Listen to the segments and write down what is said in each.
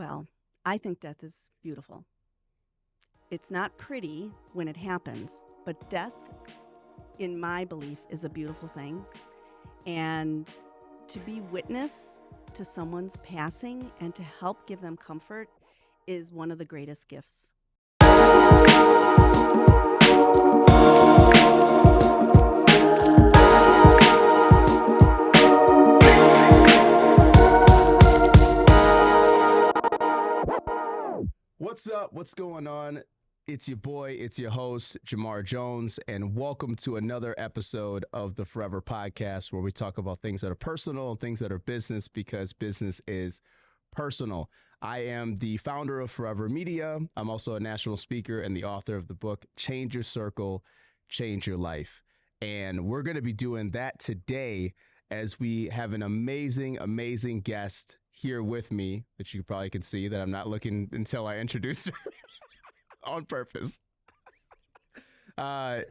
Well, I think death is beautiful. It's not pretty when it happens, but death, in my belief, is a beautiful thing. And to be witness to someone's passing and to help give them comfort is one of the greatest gifts. What's up? What's going on? It's your boy, it's your host, Jamar Jones, and welcome to another episode of the Foureva Podcast, where we talk about things that are personal and things that are business, because business is personal. I am the founder of Foureva Media. I'm also a national speaker and the author of the book, Change Your Circle, Change Your Life. And we're going to be doing that today as we have an amazing guest here with me that you probably can see that I'm not looking until I introduce her on purpose. So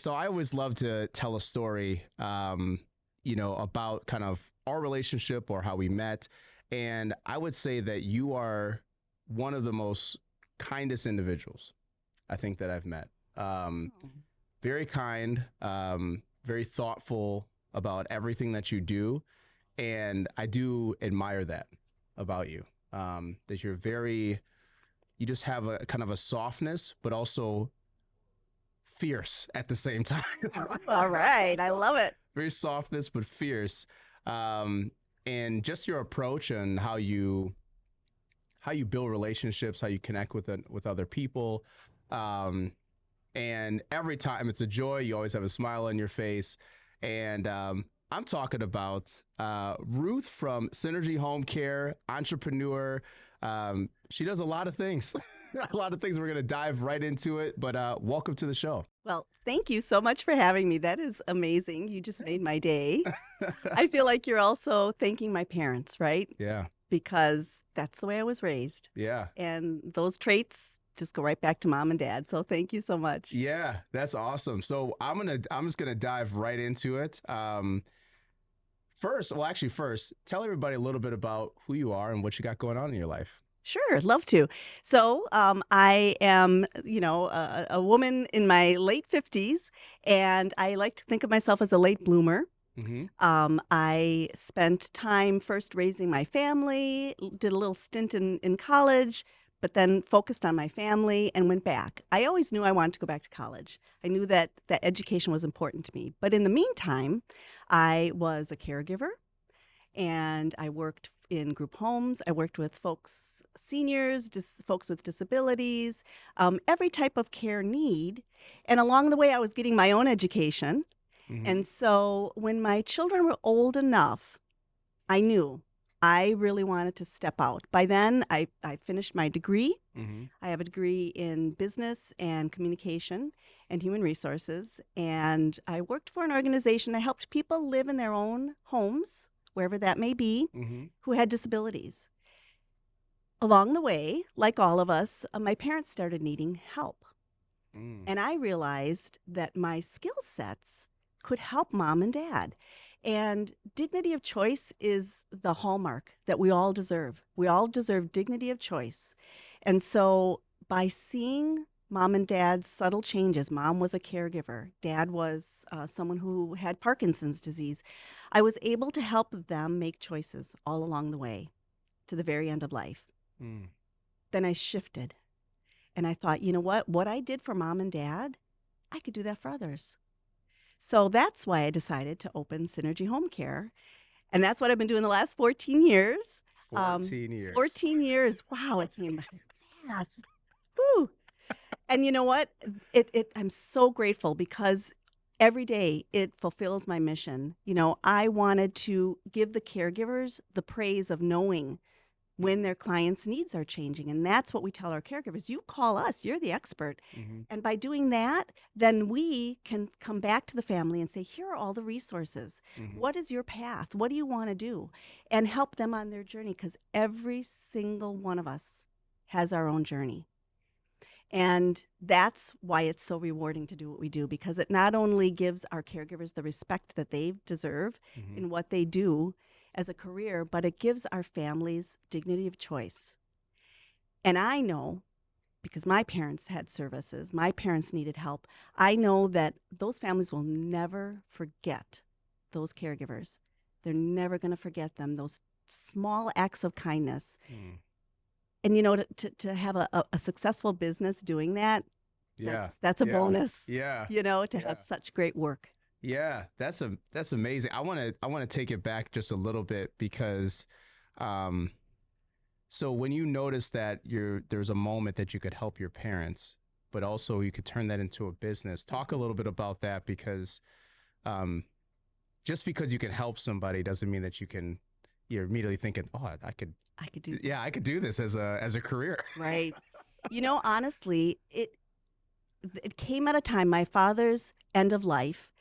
I always love to tell a story, about kind of our relationship or how we met. And I would say that you are one of the most kindest individuals I think that I've met. Very kind, very thoughtful about everything that you do. And I do admire that about you, that you just have a kind of a softness, but also fierce at the same time. All right. I love it. Very softness, but fierce. And just your approach and how you build relationships, how you connect with other people. And every time it's a joy. You always have a smile on your face. And I'm talking about Ruth from SYNERGY HomeCare, entrepreneur. She does a lot of things. A lot of things. We're going to dive right into it. But welcome to the show. Well, thank you so much for having me. That is amazing. You just made my day. I feel like you're also thanking my parents, right? Yeah. Because that's the way I was raised. Yeah. And those traits just go right back to mom and dad. So thank you so much. Yeah, that's awesome. So I'm just gonna dive right into it. First, tell everybody a little bit about who you are and what you got going on in your life. Sure, love to. So I am, a woman in my late 50s, and I like to think of myself as a late bloomer. Mm-hmm. I spent time first raising my family, did a little stint in college, but then focused on my family and went back. I always knew I wanted to go back to college. I knew that education was important to me. But in the meantime, I was a caregiver, and I worked in group homes. I worked with folks, seniors, folks with disabilities, every type of care need. And along the way, I was getting my own education. Mm-hmm. And so when my children were old enough, I knew I really wanted to step out. By then, I finished my degree. Mm-hmm. I have a degree in business and communication and human resources. And I worked for an organization. I helped people live in their own homes, wherever that may be, mm-hmm. who had disabilities. Along the way, like all of us, my parents started needing help. And I realized that my skill sets could help mom and dad. And dignity of choice is the hallmark that we all deserve. We all deserve dignity of choice. And so by seeing mom and dad's subtle changes, mom was a caregiver, dad was someone who had Parkinson's disease, I was able to help them make choices all along the way to the very end of life. Then I shifted and I thought, you know what I did for mom and dad, I could do that for others. So that's why I decided to open SYNERGY HomeCare. And that's what I've been doing the last 14 years. 14 years. 14 years. Wow, it came fast. Whew. And you know what? I'm so grateful because every day it fulfills my mission. You know, I wanted to give the caregivers the praise of knowing when their clients' needs are changing. And that's what we tell our caregivers. You call us, you're the expert. Mm-hmm. And by doing that, then we can come back to the family and say, here are all the resources. Mm-hmm. What is your path? What do you want to do? And help them on their journey, because every single one of us has our own journey. And that's why it's so rewarding to do what we do, because it not only gives our caregivers the respect that they deserve mm-hmm. in what they do, as a career, but it gives our families dignity of choice. And I know, because my parents had services, my parents needed help, I know that those families will never forget those caregivers. They're never going to forget them, those small acts of kindness. Mm. And, you know, to have a successful business doing that, Yeah. that's a Yeah. bonus, Yeah. you know, to Yeah. have such great work. Yeah, that's amazing. I want to take it back just a little bit because so when you notice that there's a moment that you could help your parents, but also you could turn that into a business. Talk a little bit about that because just because you can help somebody doesn't mean that you're immediately thinking, "Oh, I could do that. Yeah, I could do this as a career." Right. You know, honestly, it came at a time, my father's end of life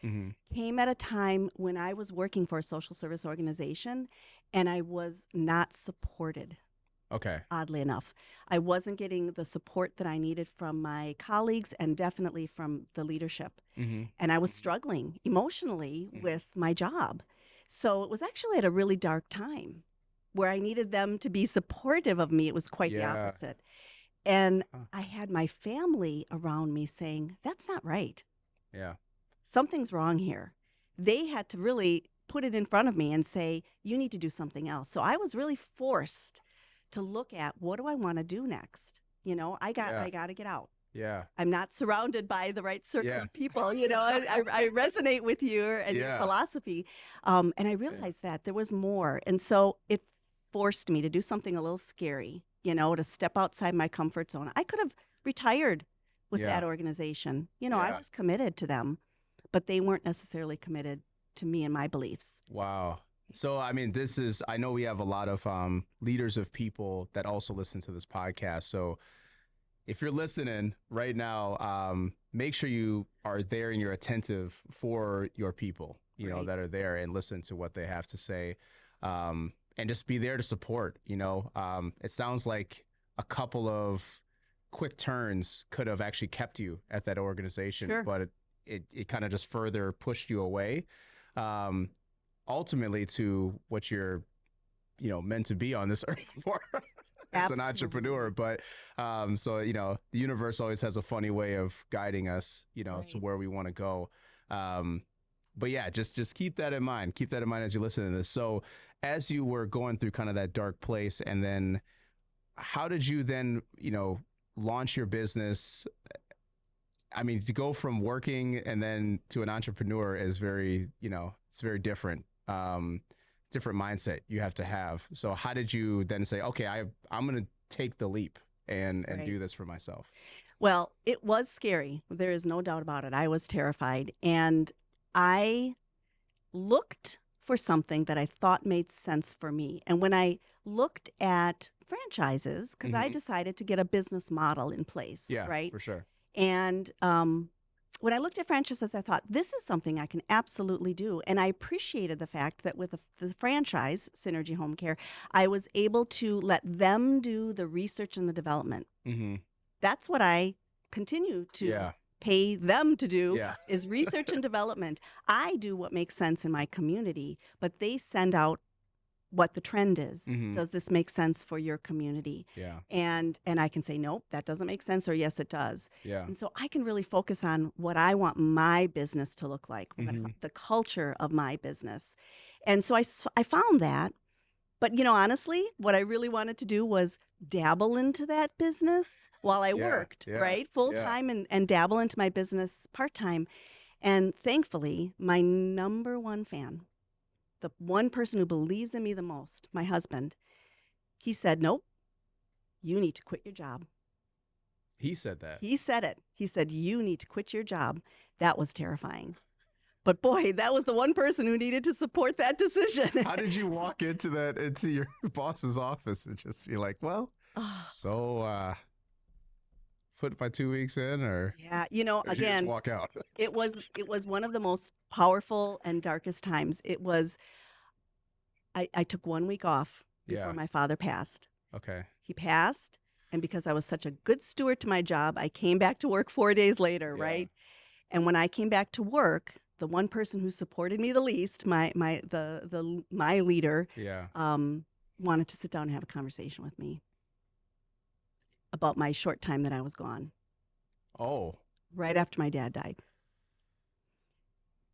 came at a time when I was working for a social service organization and I was not supported. Okay. Oddly enough, I wasn't getting the support that I needed from my colleagues and definitely from the leadership. And I was struggling emotionally with my job. So it was actually at a really dark time where I needed them to be supportive of me. It was quite the opposite. And I had my family around me saying, that's not right. Yeah. Something's wrong here. They had to really put it in front of me and say, you need to do something else. So I was really forced to look at, what do I want to do next? You know, I got to get out. Yeah. I'm not surrounded by the right circle of people. You know, I resonate with you and your philosophy. And I realized that there was more. And so it forced me to do something a little scary, you know, to step outside my comfort zone. I could have retired with that organization. You know, I was committed to them, but they weren't necessarily committed to me and my beliefs. Wow. So, I mean, I know we have a lot of leaders of people that also listen to this podcast. So if you're listening right now, make sure you are there and you're attentive for your people, you know, that are there and listen to what they have to say. And just be there to support, you know. It sounds like a couple of quick turns could have actually kept you at that organization, but it kind of just further pushed you away. Ultimately to what you're, you know, meant to be on this earth for as an entrepreneur. But so, you know, the universe always has a funny way of guiding us, you know, to where we want to go. But yeah, just keep that in mind. Keep that in mind as you listen to this. So as you were going through kind of that dark place, and then how did you then, you know, launch your business? I mean, to go from working and then to an entrepreneur is very, you know, it's very different. Different mindset you have to have. So how did you then say, okay, I'm going to take the leap and do this for myself? Well, it was scary. There is no doubt about it. I was terrified. And I looked for something that I thought made sense for me. And when I looked at franchises, because I decided to get a business model in place, right? For sure. And when I looked at franchises, I thought, this is something I can absolutely do. And I appreciated the fact that with the franchise, SYNERGY HomeCare, I was able to let them do the research and the development. That's what I continue to pay them to do, is research and development. I do what makes sense in my community, but they send out what the trend is. Does this make sense for your community? And I can say, nope, that doesn't make sense, or yes, it does. And so I can really focus on what I want my business to look like, the culture of my business. And so I found that. But, you know, honestly, what I really wanted to do was dabble into that business while I worked, right? Full time and dabble into my business part time. And thankfully, my number one fan, the one person who believes in me the most, my husband, he said, nope, you need to quit your job. He said that. He said it. He said, you need to quit your job. That was terrifying. But boy, that was the one person who needed to support that decision. How did you walk into your boss's office and just be like, well, so put my 2 weeks in, or you know, again, walk out? it was one of the most powerful and darkest times. It was, I took 1 week off before my father passed. Okay. He passed, and because I was such a good steward to my job, I came back to work 4 days later, right? And when I came back to work, the one person who supported me the least, my leader, Yeah. wanted to sit down and have a conversation with me about my short time that I was gone, Oh. right after my dad died.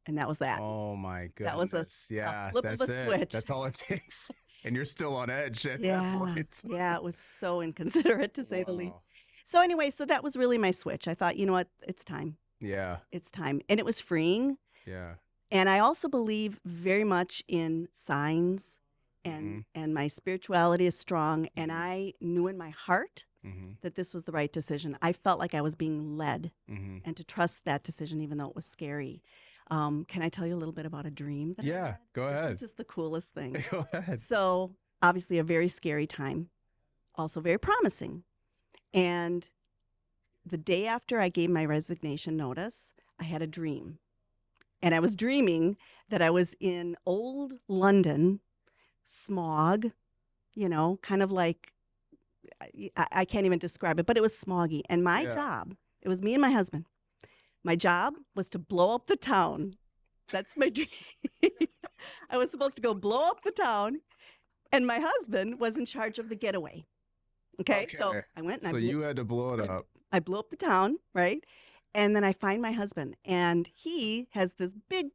And that was that. Oh my That was goodness. a Yeah, flip of that's a it. switch. That's all it takes. And you're still on edge at that Yeah. point. Yeah, it was so inconsiderate to say the least. Wow. So anyway, so that was really my switch. I thought, you know what? It's time. Yeah. It's time. And it was freeing. Yeah. And I also believe very much in signs, Mhm. and my spirituality is strong. And Mhm. I knew in my heart Mhm. that this was the right decision. I felt like I was being led, Mhm. and to trust that decision, even though it was scary. Can I tell you a little bit about a dream that I Yeah, had? go This ahead. is just the coolest thing. Go ahead. So obviously a very scary time, also very promising. And the day after I gave my resignation notice, I had a dream. And I was dreaming that I was in old London, smog, kind of like, I can't even describe it, but it was smoggy. And my Yeah. job, it was me and my husband. My job was to blow up the town. That's my dream. I was supposed to go blow up the town, and my husband was in charge of the getaway. Okay, so I went and So you had to blow it up. I blew up the town, right? And then I find my husband, and he has this big,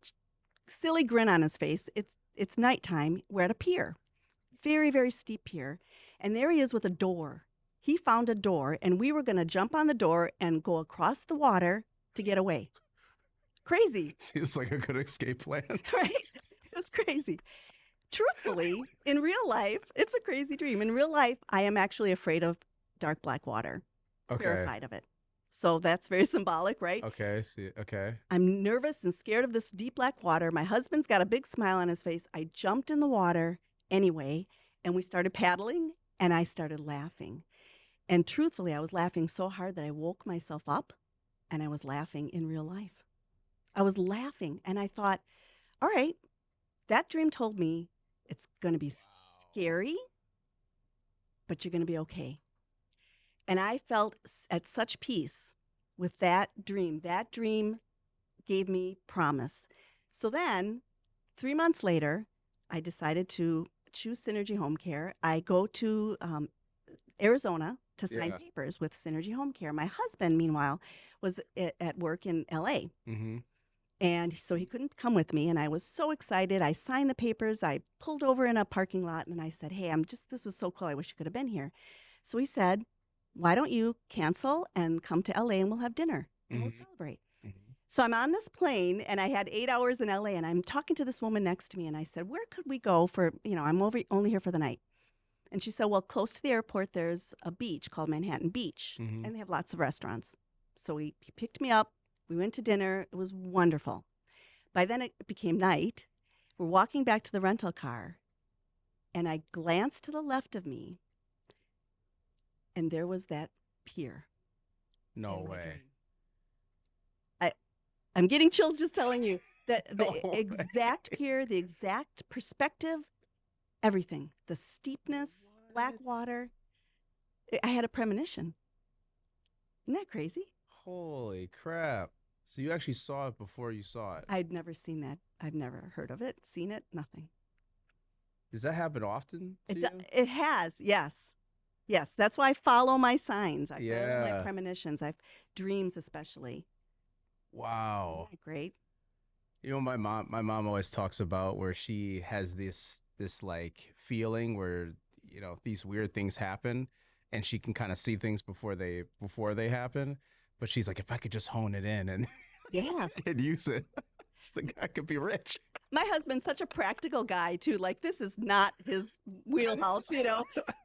silly grin on his face. It's nighttime. We're at a pier, very, very steep pier, and there he is with a door. He found a door, and we were going to jump on the door and go across the water to get away. Crazy, Seems like a good escape plan. right? It was crazy. Truthfully, in real life, it's a crazy dream. In real life, I am actually afraid of dark black water, Okay. terrified of it. So that's very symbolic, right? Okay. See. Okay. I'm nervous and scared of this deep black water. My husband's got a big smile on his face. I jumped in the water anyway, and we started paddling, and I started laughing. And truthfully, I was laughing so hard that I woke myself up, and I was laughing in real life. I was laughing, and I thought, all right, that dream told me it's going to be scary, but you're going to be okay. And I felt at such peace with that dream. That dream gave me promise. So then, 3 months later, I decided to choose Synergy HomeCare. I go to Arizona to sign Yeah. papers with Synergy HomeCare. My husband, meanwhile, was at work in LA. Mm-hmm. And so he couldn't come with me, and I was so excited. I signed the papers. I pulled over in a parking lot, and I said, hey, this was so cool. I wish you could have been here. So he said, why don't you cancel and come to LA, and we'll have dinner, and we'll celebrate. Mm-hmm. So I'm on this plane, and I had 8 hours in LA, and I'm talking to this woman next to me, and I said, where could we go for, I'm only here for the night. And she said, well, close to the airport, there's a beach called Manhattan Beach, Mhm. and they have lots of restaurants. So he picked me up. We went to dinner. It was wonderful. By then, it became night. We're walking back to the rental car, and I glanced to the left of me, and there was that pier. No in my way. dream. I'm getting chills just telling you that the No way. exact pier, the exact perspective, everything, the steepness, black What? water. I had a premonition. Isn't that crazy? Holy crap. So you actually saw it before you saw it. I'd never seen that. I've never heard of it, seen it, nothing. Does that happen often to you? It has, yes. Yes, that's why I follow my signs. I follow my Yeah. premonitions. I've dreams especially. Wow. Isn't that great? You know, my mom always talks about where she has this like feeling where, these weird things happen and she can kind of see things before they happen. But she's like, if I could just hone it in and Yes. and use it, she's like, I could be rich. My husband's such a practical guy too. Like this is not his wheelhouse,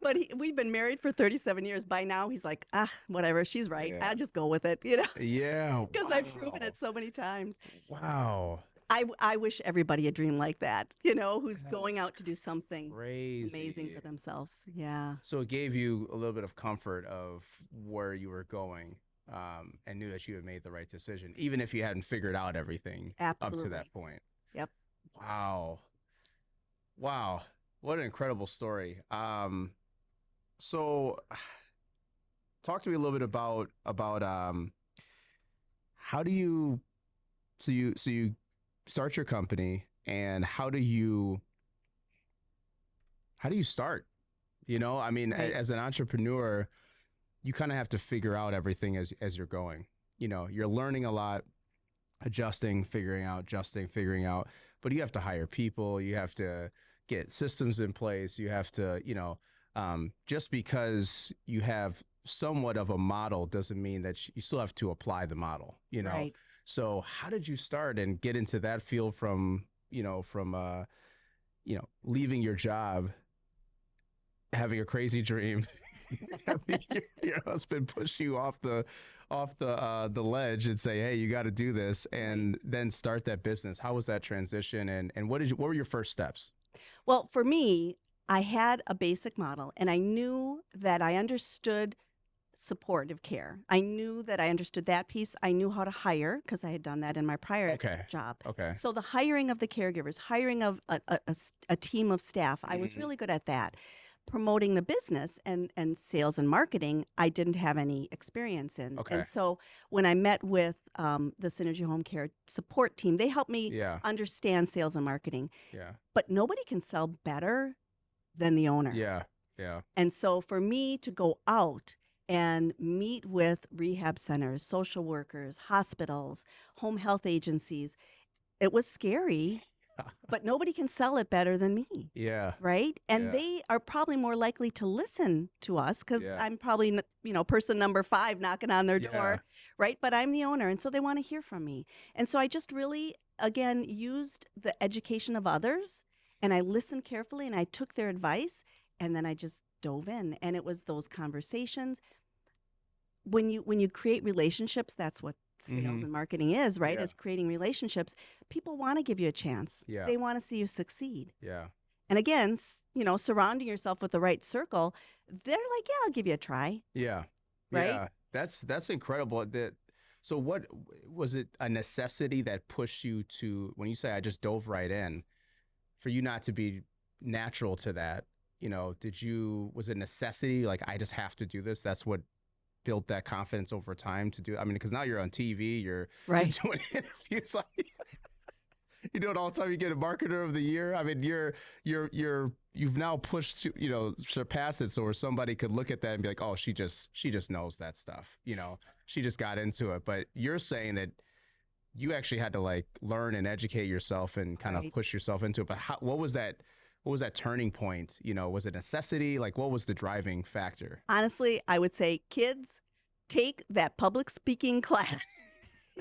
But we've been married for 37 years. By now, he's like, whatever. She's right. Yeah. I'll just go with it, Yeah. Because I've proven it so many times. Wow. I wish everybody a dream like that, who's That going is out to do something Crazy. amazing for themselves. Yeah. So it gave you a little bit of comfort of where you were going, and knew that you had made the right decision, even if you hadn't figured out everything Absolutely. up to that point. Yep. Wow. Wow. What an incredible story. So talk to me a little bit about how do you so you start your company, and how do you start? I mean, Right. as an entrepreneur, you kind of have to figure out everything as you're going. You're learning a lot, adjusting, figuring out, but you have to hire people, you have to get systems in place, you have to, just because you have somewhat of a model doesn't mean that you still have to apply the model. Right. So how did you start and get into that field leaving your job, having a crazy dream, having your husband push you off the ledge and say, "Hey, you got to do this," and then start that business? How was that transition, and what were your first steps? Well, for me, I had a basic model and I knew that I understood supportive care. I knew that I understood that piece. I knew how to hire because I had done that in my prior Okay. job. Okay. So the hiring of the caregivers, hiring of a team of staff, I was really good at that. Promoting the business and sales and marketing, I didn't have any experience in. Okay. And so when I met with the Synergy Home Care support team, they helped me Yeah. understand sales and marketing. Yeah. But nobody can sell better than the owner. Yeah. Yeah. And so for me to go out and meet with rehab centers, social workers, hospitals, home health agencies, it was scary, but nobody can sell it better than me. Yeah. Right. And Yeah. they are probably more likely to listen to us because Yeah. I'm probably, person number 5 knocking on their Yeah. door. Right. But I'm the owner. And so they want to hear from me. And so I just really, again, used the education of others and I listened carefully and I took their advice and then I just dove in. And it was those conversations. When you create relationships, that's what sales and marketing is, right? Yeah. Is creating relationships. People want to give you a chance. Yeah. They want to see you succeed. Yeah. And again, surrounding yourself with the right circle, they're like, yeah, I'll give you a try. Yeah. Right? Yeah. That's incredible. So what was it, a necessity that pushed you to, when you say I just dove right in, for you not to be natural to that, was it necessity? Like, I just have to do this. That's what built that confidence over time to do. I mean, because now you're on TV, you're Right. doing interviews, like, you do it all the time. You get a marketer of the year. I mean, you've now pushed, surpassed it. So where somebody could look at that and be like, oh, she just knows that stuff. She just got into it. But you're saying that you actually had to like learn and educate yourself and kind of Right. push yourself into it. But what was that turning point? Was it necessity? Like, what was the driving factor? Honestly, I would say, kids, take that public speaking class.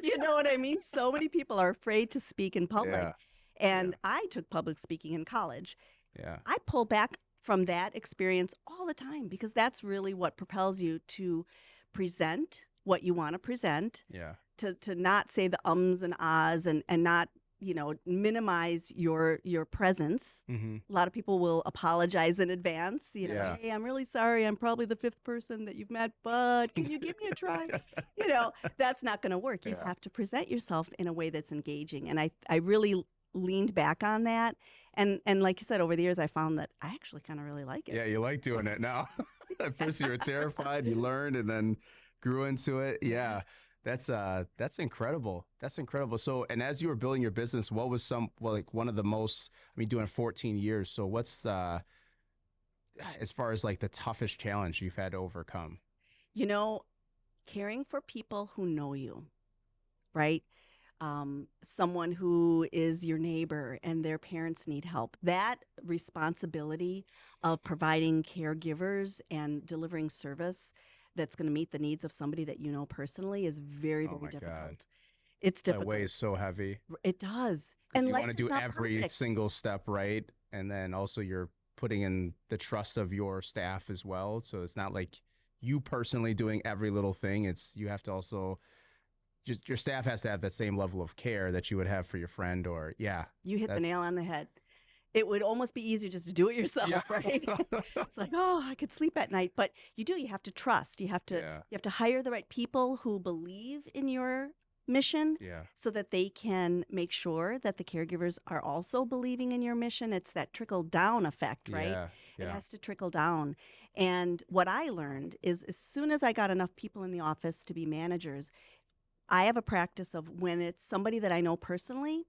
You know what I mean? So many people are afraid to speak in public. Yeah. And I took public speaking in college. Yeah. I pull back from that experience all the time because that's really what propels you to present what you want to present, Yeah. to not say the ums and ahs and not, minimize your presence. Mm-hmm. A lot of people will apologize in advance. Yeah. Hey, I'm really sorry. I'm probably the 5th person that you've met, but can you give me a try? That's not going to work. You Yeah. have to present yourself in a way that's engaging. And I really leaned back on that. And like you said, over the years, I found that I actually kind of really like it. Yeah, you like doing it now. At first you were terrified, you learned and then grew into it. Yeah. That's incredible. That's incredible. So, and as you were building your business, what was one of the most, doing 14 years. So what's as far as like the toughest challenge you've had to overcome? Caring for people who know you, right? Someone who is your neighbor and their parents need help. That responsibility of providing caregivers and delivering service that's going to meet the needs of somebody that you know personally is very, Oh very my difficult. God. It's That difficult. weighs so heavy. It does. Because you life want to is do not every perfect. single step right. And then also you're putting in the trust of your staff as well. So it's not like you personally doing every little thing. You have to also, just your staff has to have that same level of care that you would have for your friend or, yeah. You hit the nail on the head. It would almost be easier just to do it yourself, Yeah. right? It's like, oh, I could sleep at night. But you have to trust. You have to Yeah. you have to hire the right people who believe in your mission Yeah. so that they can make sure that the caregivers are also believing in your mission. It's that trickle down effect, right? Yeah. It Yeah. has to trickle down. And what I learned is as soon as I got enough people in the office to be managers, I have a practice of when it's somebody that I know personally,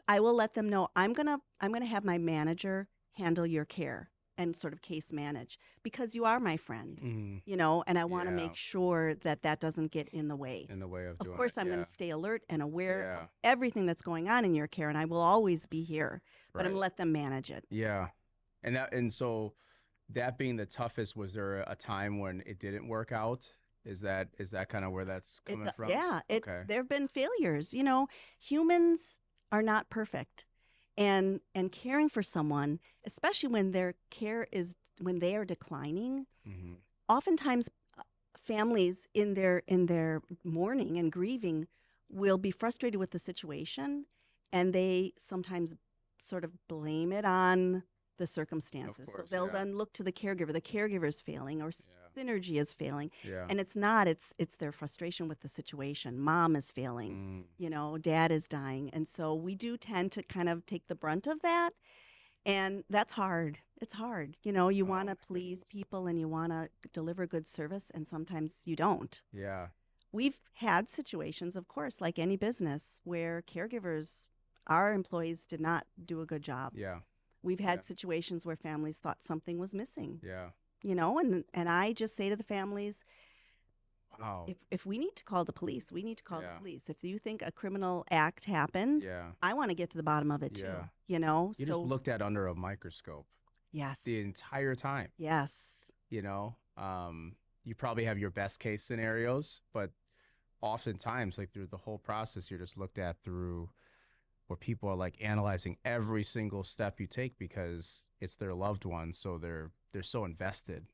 I will let them know I'm gonna have my manager handle your care and sort of case manage because you are my friend, Mm, and I want to yeah. make sure that that doesn't get in the way. In the way of Of doing it. course, I'm going Yeah. to stay alert and aware of Yeah. everything that's going on in your care, and I will always be here, but I'm going Right. to let them manage it. Yeah. And so that being the toughest, was there a time when it didn't work out? Is that kind of where that's coming from? Yeah, Okay. there have been failures. Humans are not perfect, and caring for someone, especially when their care is when they are declining, Mm-hmm. oftentimes families in their mourning and grieving will be frustrated with the situation, and they sometimes sort of blame it on the Of circumstances. So course. they'll Yeah. then look to the caregiver. The caregiver is failing, or Yeah. synergy is failing, Yeah. and it's not. It's their frustration with the situation. Mom is failing. Mm. Dad is dying, and so we do tend to kind of take the brunt of that, and that's hard. It's hard. You Oh want my to please goodness. people and you want to deliver good service, and sometimes you don't. Yeah. We've had situations, of course, like any business, where caregivers, our employees, did not do a good job. Yeah. We've Yeah. had situations where families thought something was missing, Yeah. and I just say to the families, Wow. if we need to call the police, we need to call the Yeah. police. If you think a criminal act happened, Yeah. I want to get to the bottom of it Yeah. too. You just So, looked at under a microscope yes, the entire time. yes. You know, you probably have your best case scenarios, but oftentimes, like through the whole process, you're just looked at through where people are like analyzing every single step you take because it's their loved one, so they're so invested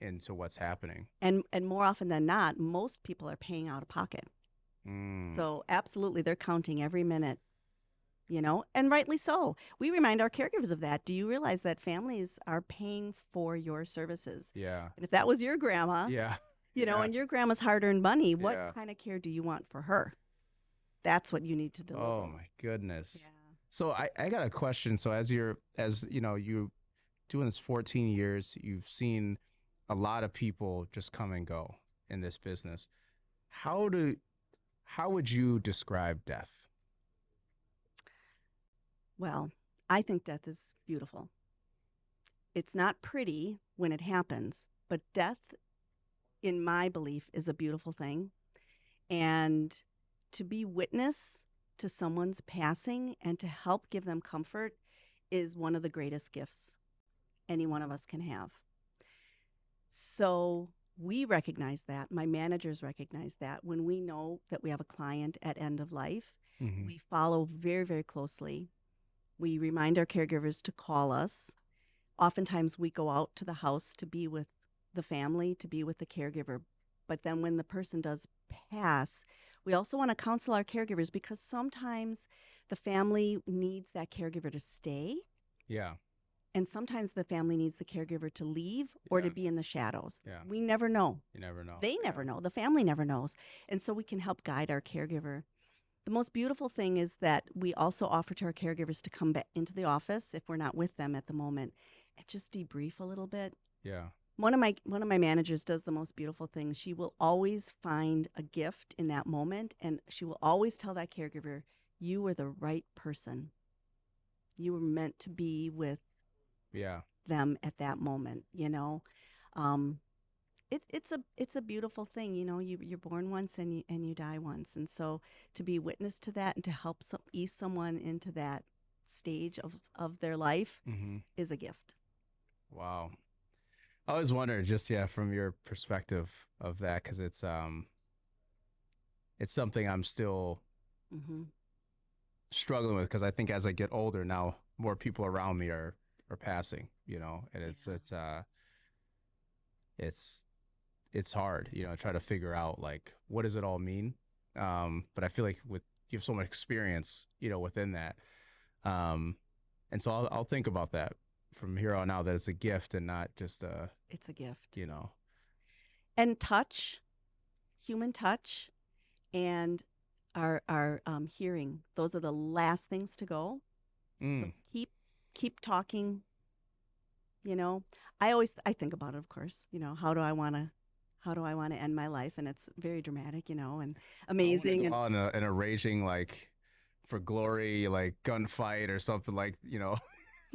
into what's happening. And more often than not, most people are paying out of pocket. Mm, So absolutely, they're counting every minute, and rightly so. We remind our caregivers of that. Do you realize that families are paying for your services? yeah, And if that was your grandma, yeah, you know, yeah, and your grandma's hard-earned money, what yeah. kind of care do you want for her? That's what you need to Oh deliver. my goodness. Yeah. So I got a question. So as you know, you doing this 14 years, you've seen a lot of people just come and go in this business. How do how would you describe death? Well, I think death is beautiful. It's not pretty when it happens, but death, in my belief, is a beautiful thing. And to be witness to someone's passing and to help give them comfort is one of the greatest gifts any one of us can have. So we recognize that. My managers recognize that. When we know that we have a client at end of life, Mm-hmm. we follow very, very closely. We remind our caregivers to call us. Oftentimes we go out to the house to be with the family, to be with the caregiver. But then when the person does pass, we also want to counsel our caregivers because sometimes the family needs that caregiver to stay, Yeah, and sometimes the family needs the caregiver to leave or to yeah, be in the shadows. yeah. We never know. You never know. They Yeah. never know. The family never knows. And so we can help guide our caregiver. The most beautiful thing is that we also offer to our caregivers to come back into the office if we're not with them at the moment and just debrief a little bit. Yeah. One of my managers does the most beautiful thing. She will always find a gift in that moment, and she will always tell that caregiver, "You were the right person. You were meant to be with Yeah. them at that moment." Um, it's a beautiful thing. You're born once and you die once, and so to be witness to that and to help ease someone into that stage of their life Mm-hmm. is a gift. Wow. I always wondered, just yeah, from your perspective of that, because it's something I'm still Hmm. struggling with. Because I think as I get older now, more people around me are passing. And Yeah. it's it's hard. Try to figure out like what does it all mean. But I feel like with you have so much experience, within that. Um, and so I'll think about that from here on out, that it's a gift and not just It's a gift. you know. And touch, human touch, and our hearing. Those are the last things to go. So Mm, keep talking. I think about it, of course. How do I want to end my life? And it's very dramatic, and I want to amazing. go And out in a raging like for glory, like gunfight or something like,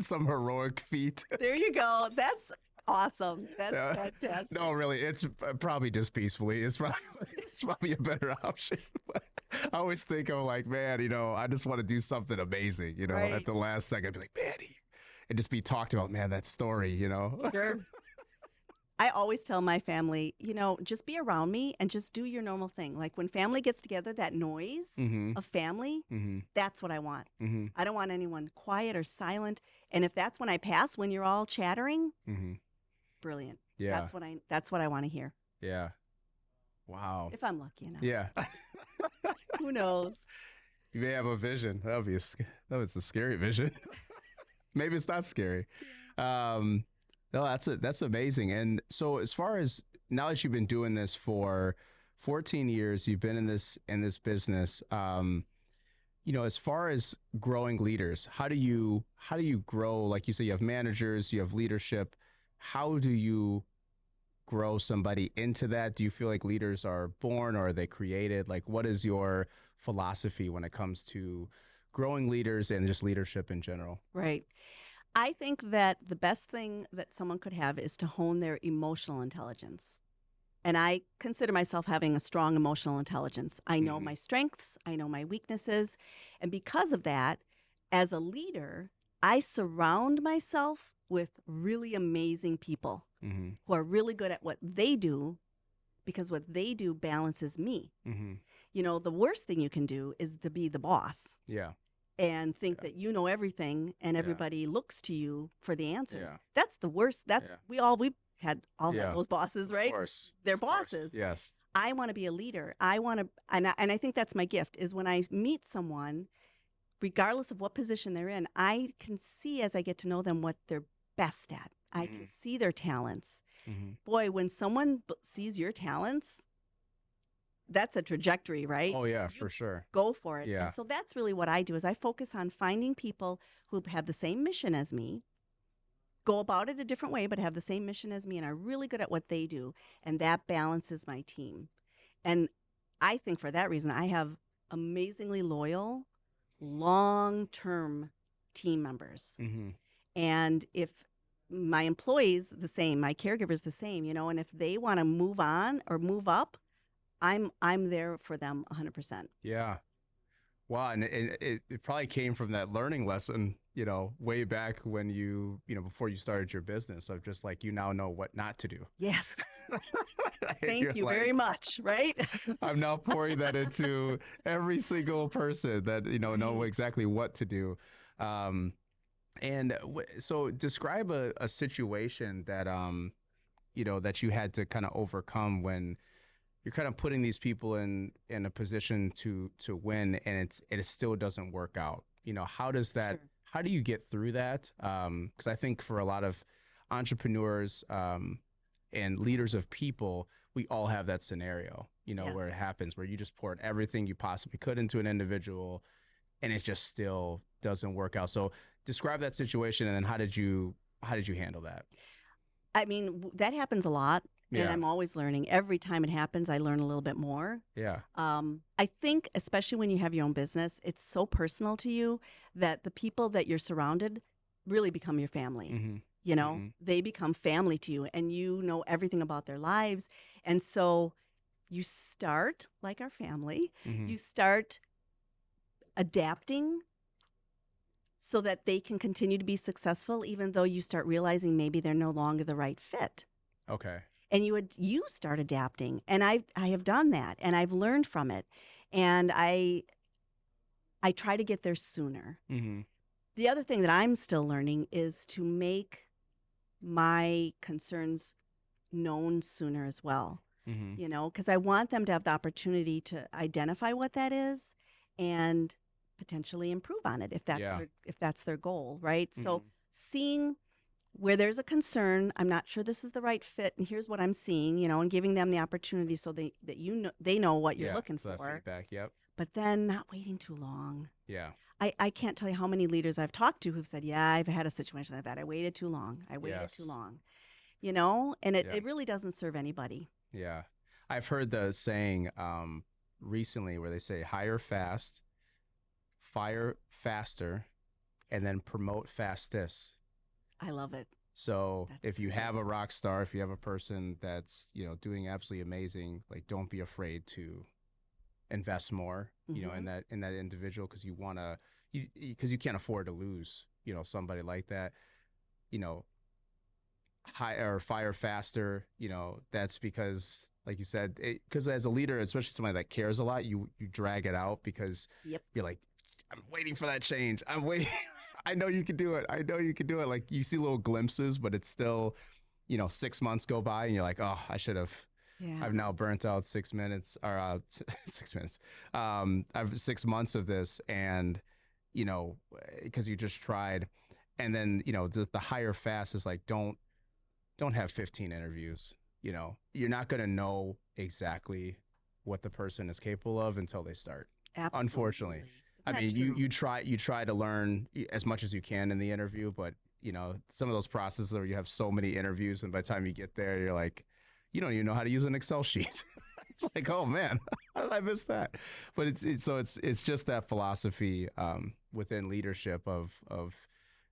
some heroic feat. There you go. That's awesome. That's Yeah. fantastic. No, really, it's probably just peacefully. It's probably a better option. But I always think of like, man, I just want to do something amazing, at Right. the last second, be like, man, and just be talked about, man, that story. Sure. I always tell my family, just be around me and just do your normal thing. Like when family gets together, that noise Mm-hmm. of family, Mm-hmm. that's what I want. Mm-hmm. I don't want anyone quiet or silent. And if that's when I pass, when you're all chattering, Mm-hmm. brilliant. Yeah. That's what I want to hear. Yeah. Wow. If I'm lucky enough. Yeah. Who knows? You may have a vision. That was a scary vision. Maybe it's not scary. No, that's amazing. And so as far as now that you've been doing this for 14 years, you've been in this business, as far as growing leaders, how do you grow? Like you say, you have managers, you have leadership. How do you grow somebody into that? Do you feel like leaders are born or are they created? Like, what is your philosophy when it comes to growing leaders and just leadership in general? Right. I think that the best thing that someone could have is to hone their emotional intelligence. And I consider myself having a strong emotional intelligence. I know my strengths, I know my weaknesses. And because of that, as a leader, I surround myself with really amazing people Mm-hmm. who are really good at what they do because what they do balances me. Mm-hmm. The worst thing you can do is to be the boss Yeah. and think that you know everything and everybody looks to you for the answers. Yeah. That's the worst. That's we had those bosses, right? Of course. They're Of course. bosses. Yes. I want to be a leader. I want to, and I think that's my gift is when I meet someone, regardless of what position they're in, I can see as I get to know them what they're best at. I can see their talents. Mm-hmm. Boy, when someone sees your talents, that's a trajectory, right? Oh yeah, for sure. Go for it. Yeah. And so that's really what I do is I focus on finding people who have the same mission as me, go about it a different way, but have the same mission as me and are really good at what they do. And that balances my team. And I think for that reason, I have amazingly loyal, long-term team members. Mm-hmm. And if my employees the same, my caregivers the same, and if they want to move on or move up, I'm there for them 100%. Yeah. Wow. And it probably came from that learning lesson, way back when before you started your business of just like, you now know what not to do. Yes. Thank you very much. Right. I'm now pouring that into every single person that, know exactly what to do. So describe a situation that, that you had to kind of overcome when you're kind of putting these people in a position to win and it still doesn't work out. How does that, Sure. How do you get through that? Because I think for a lot of entrepreneurs and leaders of people, we all have that scenario, Yes. where it happens, where you just poured everything you possibly could into an individual and it just still doesn't work out. So describe that situation and then how did you handle that? I mean, that happens a lot. And Yeah. I'm always learning. Every time it happens, I learn a little bit more. Yeah. I think, especially when you have your own business, it's so personal to you that the people that you're surrounded really become your family. Mm-hmm. They become family to you and you know everything about their lives. And so you start, like our family, Mm-hmm. you start adapting so that they can continue to be successful, even though you start realizing maybe they're no longer the right fit. Okay. And you start adapting, and I have done that, and I've learned from it, and I try to get there sooner. Mm-hmm. The other thing that I'm still learning is to make my concerns known sooner as well. Mm-hmm. Because I want them to have the opportunity to identify what that is and potentially improve on it if that's their goal, right? Mm-hmm. So seeing where there's a concern, I'm not sure this is the right fit, and here's what I'm seeing, and giving them the opportunity so they know what you're looking so for. That feedback, yep. But then not waiting too long. Yeah. I can't tell you how many leaders I've talked to who've said, yeah, I've had a situation like that. I waited too long. Too long. And it really doesn't serve anybody. Yeah. I've heard the saying recently where they say hire fast, fire faster and then promote fastest. I love it. So That's if you great. have a rock star, if you have a person that's, doing absolutely amazing, like don't be afraid to invest more, Mhm. in that individual, because because you can't afford to lose, somebody like that, you know, high or fire faster, that's because like you said, because as a leader, especially somebody that cares a lot, you drag it out because Yep. you're like, I'm waiting for that change. I'm waiting. I know you can do it. I know you can do it. Like you see little glimpses, but it's still, 6 months go by and you're like, oh, I should have. Yeah. I've now burnt out 6 minutes or 6 minutes. I've 6 months of this, and because you just tried, and then the higher fast is like don't have 15 interviews. You're not going to know exactly what the person is capable of until they start. Unfortunately, Absolutely. Isn't I that mean, true? you try to learn as much as you can in the interview, but some of those processes where you have so many interviews, and by the time you get there, you're like, you don't even know how to use an Excel sheet. It's like, oh man, how did I miss that? But it's just that philosophy within leadership of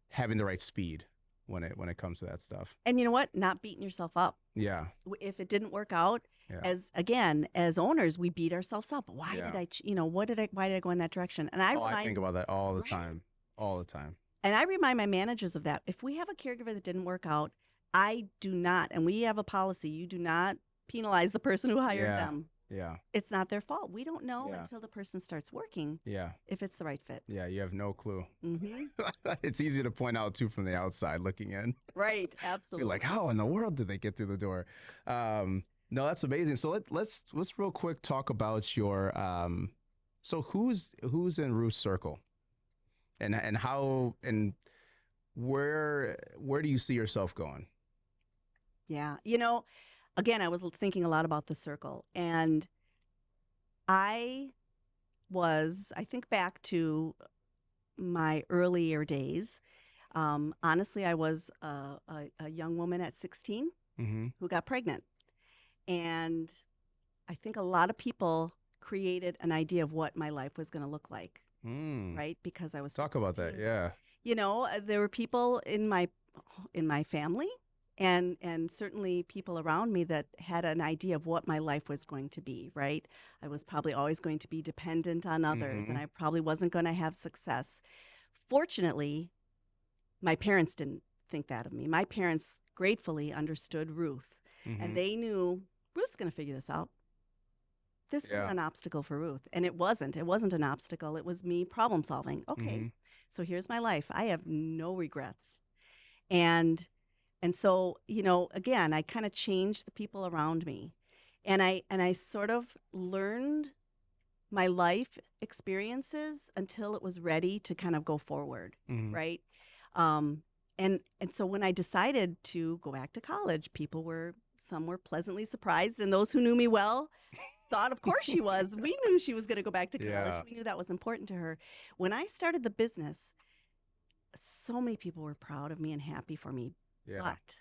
having the right speed when it comes to that stuff. And you know what? Not beating yourself up. Yeah, If it didn't work out, yeah, as owners, we beat ourselves up. Why did yeah. why did I go in that direction? And I Oh, I think remind, about that all the right? time, all the time. And I remind my managers of that. If we have a caregiver that didn't work out, I do not, and we have a policy, you do not penalize the person who hired Yeah, them. yeah, It's not their fault. We don't know yeah, until the person starts working yeah, if it's the right fit. yeah. You have no clue. Mm-hmm. It's easy to point out too from the outside looking in. Right. Be like, Absolutely. how in the world did they get through the door? No, that's amazing. So let's real quick talk about your So who's in Ruth's circle, and how and where do you see yourself going? Yeah. Again, I was thinking a lot about the circle, and I I think back to my earlier days. Honestly, I was a young woman at 16 Mm-hmm. who got pregnant. And I think a lot of people created an idea of what my life was going to look like, Mm. right? Because I was Talk about that. 16. Yeah. There were people in my family and certainly people around me that had an idea of what my life was going to be, right? I was probably always going to be dependent on others Mm-hmm. and I probably wasn't going to have success. Fortunately, my parents didn't think that of me. My parents gratefully understood Ruth and Mm-hmm. they knew Ruth's going to figure this out. This isn't Yeah. an obstacle for Ruth. And it wasn't. It wasn't an obstacle. It was me problem solving. Okay. Mm-hmm. So here's my life. I have no regrets. And and so, again, I kind of changed the people around me. And I sort of learned my life experiences until it was ready to kind of go forward, Mm-hmm. right? And so when I decided to go back to college, some were pleasantly surprised, and those who knew me well thought, of course she was. We knew she was going to go back to college. Yeah. We knew that was important to her. When I started the business, so many people were proud of me and happy for me. Yeah. But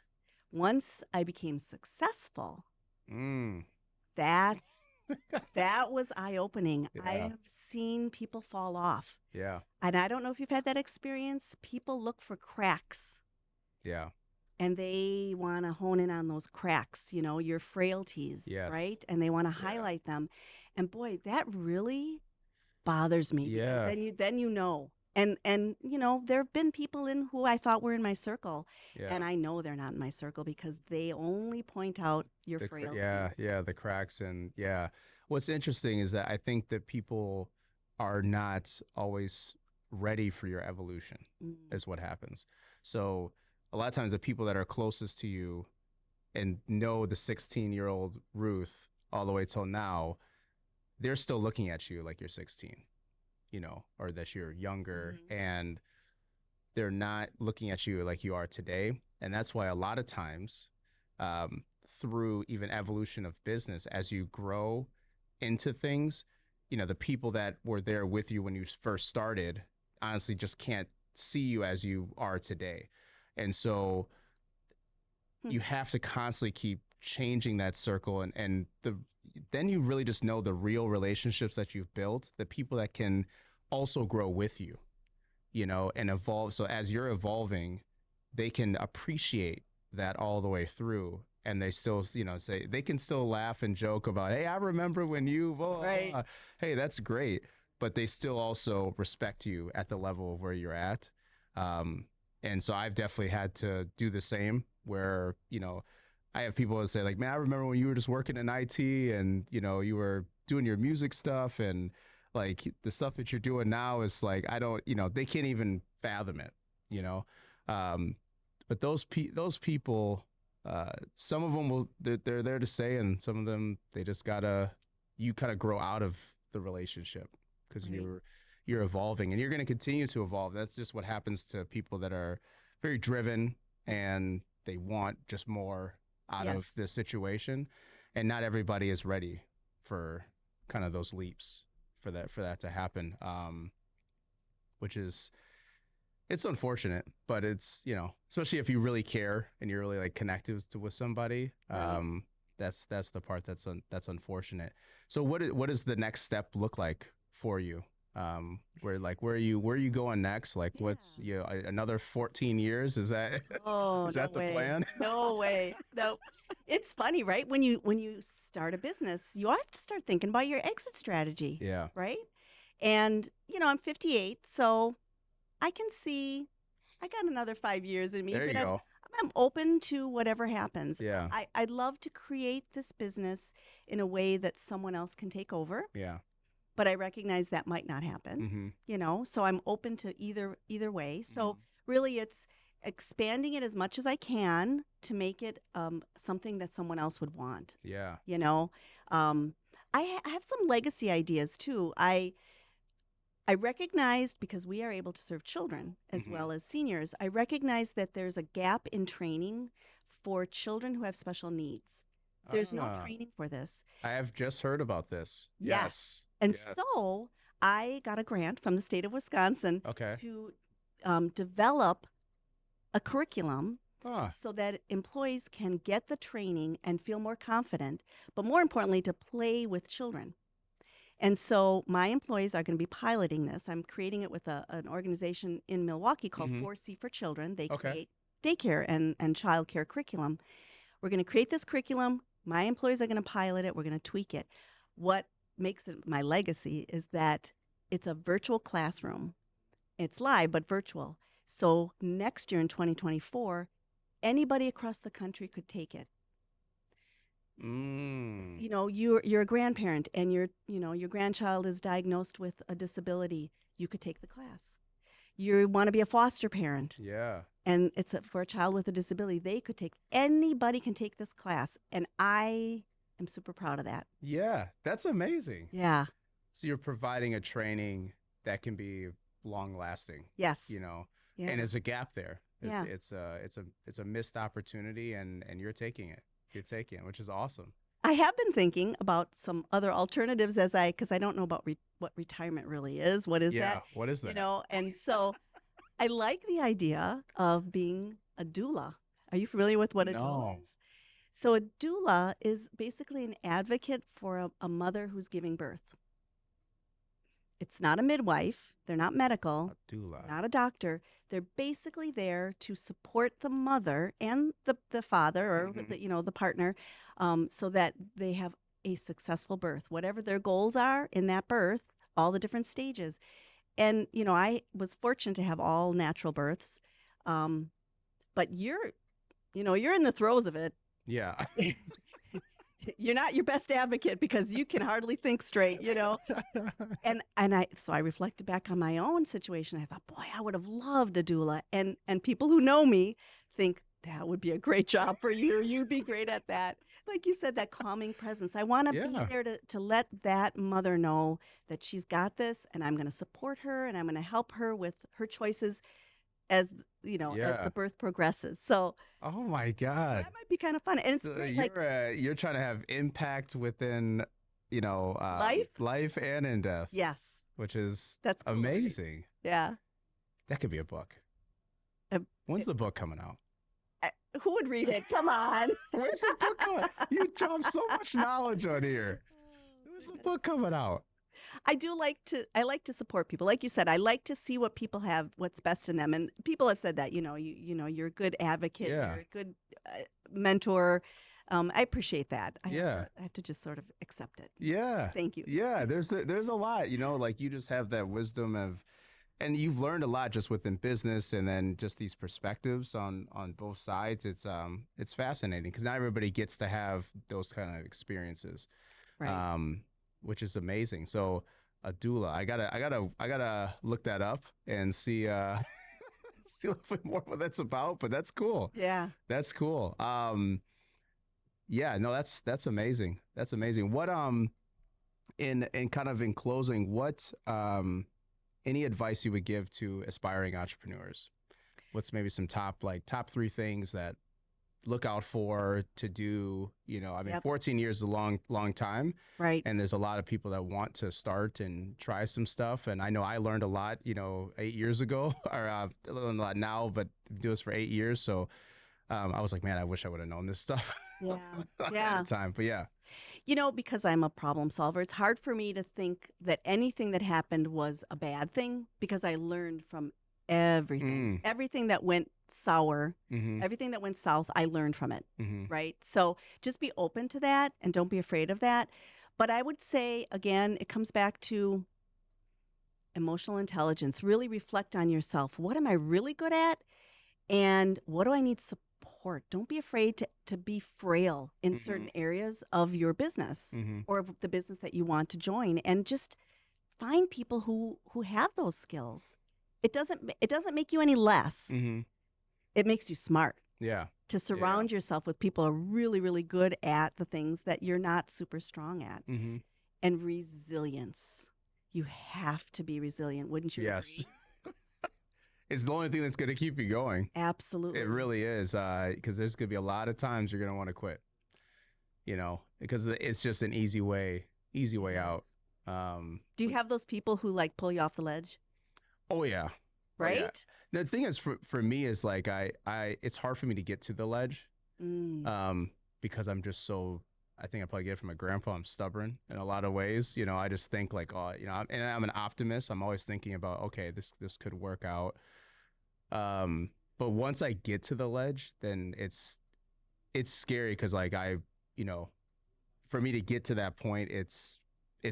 once I became successful, Mm. that's that was eye-opening. I Yeah. have seen people fall off. Yeah. And I don't know if you've had that experience. People look for cracks Yeah. and they want to hone in on those cracks, your frailties, Yes. right? And they want to Yeah. highlight them. And boy, that really bothers me because Yeah. then you know. And there have been people in who I thought were in my circle, Yeah. and I know they're not in my circle because they only point out your frailties. Yeah, the cracks, and yeah. What's interesting is that I think that people are not always ready for your evolution, Mm. is what happens. So a lot of times the people that are closest to you and know the 16-year-old Ruth all the way till now, they're still looking at you like you're 16, or that you're younger, Mhm. and they're not looking at you like you are today. And that's why a lot of times, um, through even evolution of business, as you grow into things, the people that were there with you when you first started honestly just can't see you as you are today. And so Hmm. you have to constantly keep changing that circle, and then you really just know the real relationships that you've built, the people that can also grow with you, and evolve. So as you're evolving, they can appreciate that all the way through. And they still, say they can still laugh and joke about, hey, I remember when you, blah, blah, Right. blah. Hey, that's great. But they still also respect you at the level of where you're at. And so I've definitely had to do the same where, I have people that say like, man, I remember when you were just working in IT and, you were doing your music stuff and like the stuff that you're doing now is like, I don't, they can't even fathom it, you know? But those people, some of them they're there to stay, and some of them they just you kind of grow out of the relationship because Right. you're evolving and you're going to continue to evolve. That's just what happens to people that are very driven and they want just more out of Yes. the situation, and not everybody is ready for kind of those leaps for that to happen. Which is, it's unfortunate, but it's, especially if you really care and you're really like connected with somebody. Right. That's the part that's unfortunate. So what does the next step look like for you? Where are you going next? Like what's, Yeah. another 14 years? Is that Oh, is no that the way. plan? No way. No. It's funny, right? When you start a business, you have to start thinking about your exit strategy, Yeah. right? And, I'm 58, so I can see I got another 5 years in me, There but you go. I'm open to whatever happens. Yeah. I'd love to create this business in a way that someone else can take over, Yeah. but I recognize that might not happen. Mm-hmm. So I'm open to either way. So Mm-hmm. really, it's expanding it as much as I can to make it something that someone else would want. Yeah. You know, I have some legacy ideas too. I recognized, because we are able to serve children as Mm-hmm. well as seniors, I recognize that there's a gap in training for children who have special needs. There's no training for this. I have just heard about this. Yes. Yes. And Yes. so I got a grant from the state of Wisconsin Okay. to develop a curriculum Ah. so that employees can get the training and feel more confident, but more importantly, to play with children. And so my employees are going to be piloting this. I'm creating it with an organization in Milwaukee called Mhm. 4C for Children. They Okay. create daycare and child care curriculum. We're going to create this curriculum. My employees are going to pilot it. We're going to tweak it. What makes it my legacy is that it's a virtual classroom. It's live, but virtual. So next year in 2024, anybody across the country could take it. Mm. You're a grandparent and your grandchild is diagnosed with a disability. You could take the class. You want to be a foster parent Yeah. and it's for a child with a disability. Anybody can take this class, and I am super proud of that. Yeah. That's amazing. Yeah. So you're providing a training that can be long lasting. Yes. And Yeah. there's a gap there. Yeah. It's a missed opportunity, and you're taking it. You're taking it, which is awesome. I have been thinking about some other alternatives because I don't know about what retirement really is. What is that? What is that? And so I like the idea of being a doula. Are you familiar with what a doula is? So a doula is basically an advocate for a mother who's giving birth. It's not a midwife. They're not medical. A doula. Not a doctor. They're basically there to support the mother and the father or Mhm. the partner, so that they have a successful birth, whatever their goals are in that birth, all the different stages. And I was fortunate to have all natural births, but you're in the throes of it. Yeah. You're not your best advocate because you can hardly think straight, And so I reflected back on my own situation. I thought, boy, I would have loved a doula. And people who know me think that would be a great job for you. You'd be great at that. Like you said, that calming presence. I want to be Yeah. there to let that mother know that she's got this, and I'm going to support her, and I'm going to help her with her choices as as Yeah. the birth progresses. So Oh my God. that might be kind of fun. And it's So great, like you're trying to have impact within, life and in death. yes, Which is that's cool, right? amazing. Yeah. That could be a book. Uh, When's the book coming out? Who would read it? Come on. When's the book coming? You dropped so much knowledge on here. When's the book coming out? I like to support people. Like you said, I like to see what people have, what's best in them. And people have said that, you're a good advocate, Yeah. you're a good mentor. I appreciate that. Yeah. I have to just sort of accept it. Yeah. Thank you. Yeah. There's a lot, like you just have that wisdom of, and you've learned a lot just within business and then just these perspectives on both sides. It's fascinating because not everybody gets to have those kind of experiences. Right. Which is amazing. So a doula, I gotta look that up and see see a little bit more what that's about. But that's cool. Yeah. That's cool. Yeah, no, that's amazing. That's amazing. What in kind of in closing, what any advice you would give to aspiring entrepreneurs? What's maybe some top three things that look out for to do, I mean, Yep. 14 years is a long time. Right. And there's a lot of people that want to start and try some stuff. And I know I learned a lot, 8 years ago, or a lot now, but do this for 8 years. So I was like, man, I wish I would have known this stuff Yeah. at Yeah. the time. But yeah. Because I'm a problem solver, it's hard for me to think that anything that happened was a bad thing because I learned from everything. Everything that went sour, everything that went south, I learned from it, right? So just be open to that and don't be afraid of that. But I would say, again, it comes back to emotional intelligence. Really reflect on yourself. What am I really good at? And what do I need support? Don't be afraid to be frail in certain areas of your business or of the business that you want to join, and just find people who have those skills. It doesn't make you any less. It makes you smart. Yeah. To surround yourself with people who are really, really good at the things that you're not super strong at. And resilience. You have to be resilient, wouldn't you Yes. agree? It's the only thing that's going to keep you going. Absolutely. It really is. Because there's going to be a lot of times you're going to want to quit, because it's just an easy way out. Do you have those people who like pull you off the ledge? Oh yeah. Right? Oh, yeah. The thing is for me is like it's hard for me to get to the ledge. Because I'm just I think I probably get it from my grandpa. I'm stubborn in a lot of ways. I just think like, and I'm an optimist. I'm always thinking about, okay, this could work out. But once I get to the ledge, then it's scary because like for me to get to that point, it's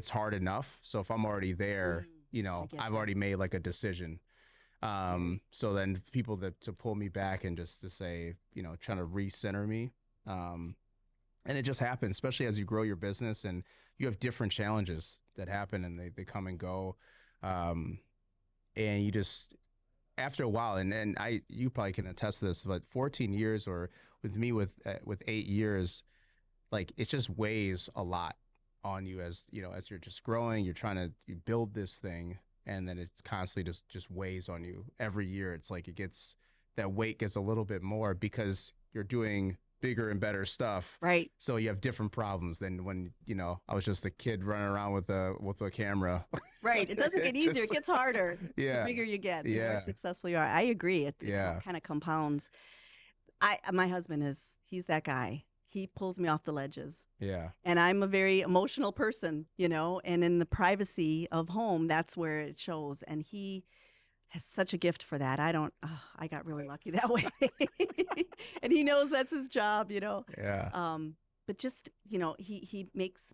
hard enough. So if I'm already there, I've already made like a decision. So then people to pull me back and just to say, trying to recenter me. And it just happens, especially as you grow your business and you have different challenges that happen and they come and go. And you just, after a while, and you probably can attest to this, but 14 years or with me with 8 years, like it just weighs a lot on you as you're just growing, you're trying to build this thing. And then it's constantly just weighs on you every year. It's like that weight gets a little bit more because you're doing bigger and better stuff. Right. So you have different problems than when, I was just a kid running around with a camera. Right. It doesn't get easier. It gets harder. Yeah. The bigger you get, the Yeah. more successful you are. I agree. It Yeah. kind of compounds. My husband he's that guy. He pulls me off the ledges. Yeah. And I'm a very emotional person, and in the privacy of home, that's where it shows. And he has such a gift for that. I got really lucky that way. And he knows that's his job, Yeah. But just, he takes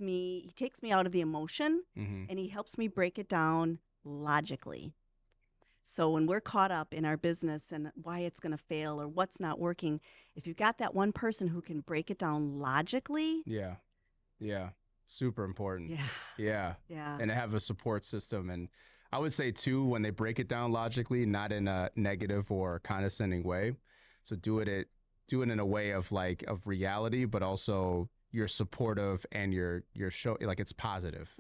me out of the emotion and he helps me break it down logically. So when we're caught up in our business and why it's going to fail or what's not working, if you've got that one person who can break it down logically. Yeah. Yeah. Super important. Yeah. Yeah. Yeah. And to have a support system. And I would say too, when they break it down logically, not in a negative or condescending way. So do it in a way of reality, but also you're supportive and you're show like it's positive,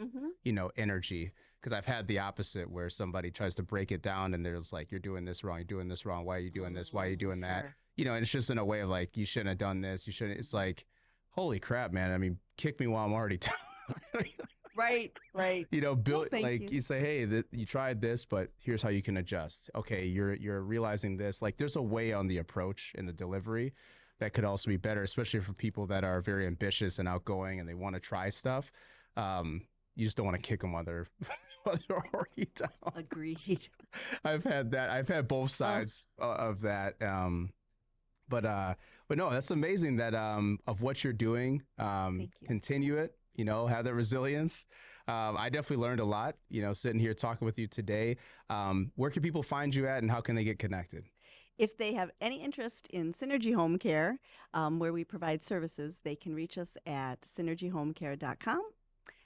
energy. Because I've had the opposite where somebody tries to break it down and there's like, you're doing this wrong. You're doing this wrong. Why are you doing this? Why are you doing that? Sure. And it's just in a way of like, you shouldn't have done this. You shouldn't. It's like, holy crap, man. I mean, kick me while I'm already down. Right. Build thank you say, hey, you tried this, but here's how you can adjust. Okay, you're realizing this. Like, there's a way on the approach and the delivery that could also be better, especially for people that are very ambitious and outgoing and they want to try stuff. you just don't want to kick them while they're already down. Agreed. I've had that. I've had both sides of that. But no, that's amazing that of what you're doing. Thank you. Continue it. Have that resilience. I definitely learned a lot. Sitting here talking with you today. Where can people find you at, and how can they get connected? If they have any interest in Synergy Home Care, where we provide services, they can reach us at synergyhomecare.com.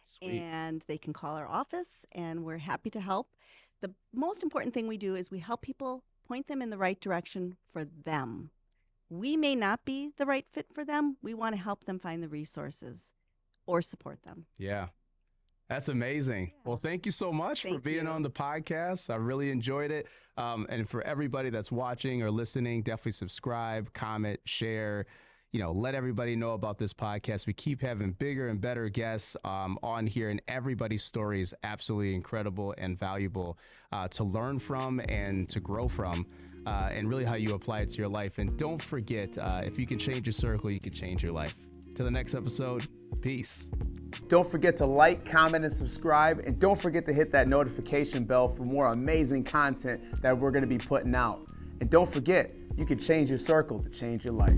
Sweet. And they can call our office, and we're happy to help. The most important thing we do is we help people, point them in the right direction for them. We may not be the right fit for them. We want to help them find the resources or support them. Yeah. That's amazing. Yeah. Well, thank you so much for being on the podcast. I really enjoyed it. And for everybody that's watching or listening, definitely subscribe, comment, share, let everybody know about this podcast. We keep having bigger and better guests on here, and everybody's story is absolutely incredible and valuable to learn from and to grow from, and really how you apply it to your life. And don't forget, if you can change your circle, you can change your life. Till the next episode, peace. Don't forget to like, comment, and subscribe. And don't forget to hit that notification bell for more amazing content that we're going to be putting out. And don't forget, you can change your circle to change your life.